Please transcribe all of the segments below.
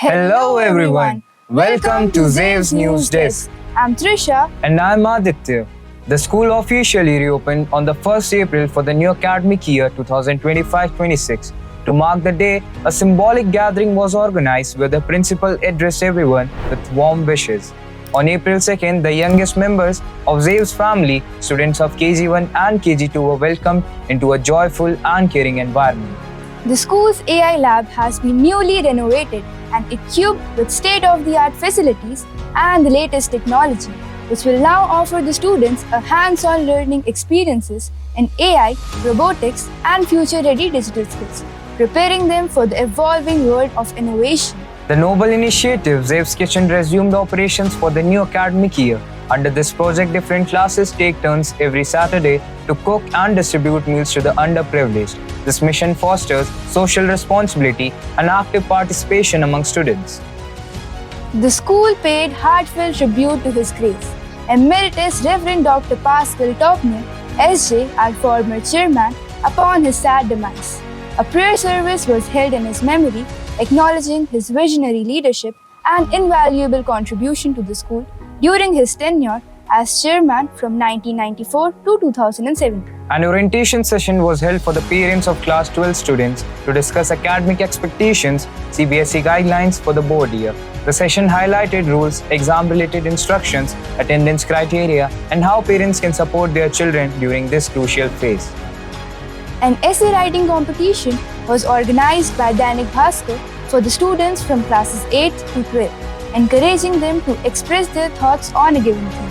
Hello everyone. Welcome to Zave's News Desk. I'm Trisha. And I'm Aditya. The school officially reopened on the 1st April for the new academic year 2025-26. To mark the day, a symbolic gathering was organized where the principal addressed everyone with warm wishes. On April 2nd, the youngest members of Zave's family, students of KG1 and KG2, were welcomed into a joyful and caring environment. The school's AI lab has been newly renovated and equipped with state-of-the-art facilities and the latest technology, which will now offer the students a hands-on learning experiences in AI, robotics, and future-ready digital skills, preparing them for the evolving world of innovation. The noble initiative, Zave's Kitchen, resumed operations for the new academic year. Under this project, different classes take turns every Saturday to cook and distribute meals to the underprivileged. This mission fosters social responsibility and active participation among students. The school paid heartfelt tribute to His Grace. Emeritus Reverend Dr. Pascal Topner, SJ, our former chairman, upon his sad demise. A prayer service was held in his memory, acknowledging his visionary leadership and invaluable contribution to the school during his tenure as chairman from 1994 to 2007. An orientation session was held for the parents of class 12 students to discuss academic expectations, CBSE guidelines for the board year. The session highlighted rules, exam-related instructions, attendance criteria, and how parents can support their children during this crucial phase. An essay writing competition was organized by Dainik Bhaskar for the students from classes 8 to 12, encouraging them to express their thoughts on a given theme.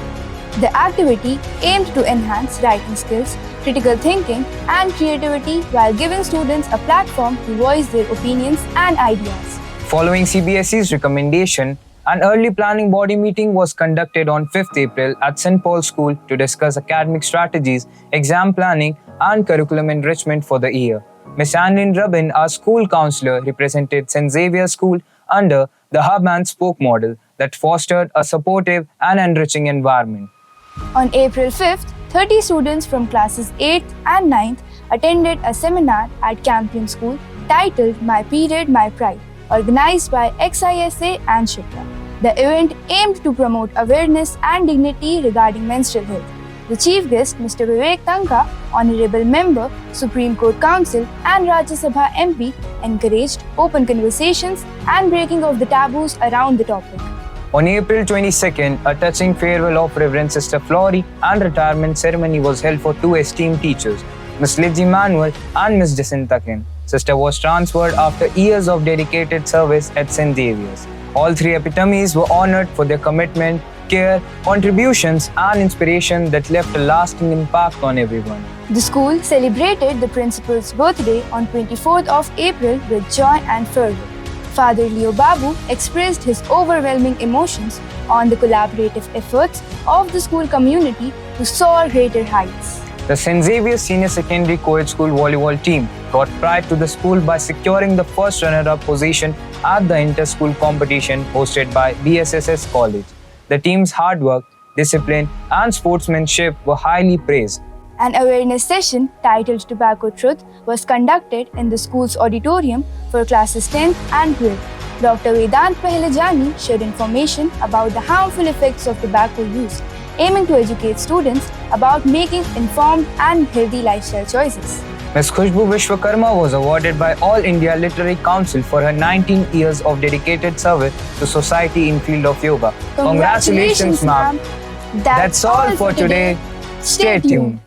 The activity aimed to enhance writing skills, critical thinking, and creativity while giving students a platform to voice their opinions and ideas. Following CBSE's recommendation, an early planning body meeting was conducted on 5th April at St. Paul's School to discuss academic strategies, exam planning, and curriculum enrichment for the year. Ms. Annelyn Rubin, our school counselor, represented St. Xavier's School under the hub and spoke model that fostered a supportive and enriching environment. On April 5th, 30 students from classes 8th and 9th attended a seminar at Campion School titled My Period, My Pride, organized by XISA and Shipra. The event aimed to promote awareness and dignity regarding menstrual health. The chief guest, Mr. Vivek Tanka, Honorable Member, Supreme Court Counsel, and Rajya Sabha MP, encouraged open conversations and breaking of the taboos around the topic. On April 22nd, a touching farewell of Reverend Sister Flory and retirement ceremony was held for two esteemed teachers, Ms. Lidji Manuel and Ms. Jacinta Kin. Sister was transferred after years of dedicated service at St. Xavier's. All three epitomes were honored for their commitment, care, contributions, and inspiration that left a lasting impact on everyone. The school celebrated the principal's birthday on 24th of April with joy and fervor. Father Leo Babu expressed his overwhelming emotions on the collaborative efforts of the school community to soar greater heights. The St. Xavier's Senior Secondary Co-ed School volleyball team brought pride to the school by securing the first runner-up position at the inter-school competition hosted by BSSS College. The team's hard work, discipline, and sportsmanship were highly praised. An awareness session titled Tobacco Truth was conducted in the school's auditorium for classes 10th and 12th. Dr. Vedant Pahlejani shared information about the harmful effects of tobacco use, aiming to educate students about making informed and healthy lifestyle choices. Ms. Khushbu Vishwakarma was awarded by All India Literary Council for her 19 years of dedicated service to society in field of yoga. Congratulations, ma'am. That's all for today. Stay tuned.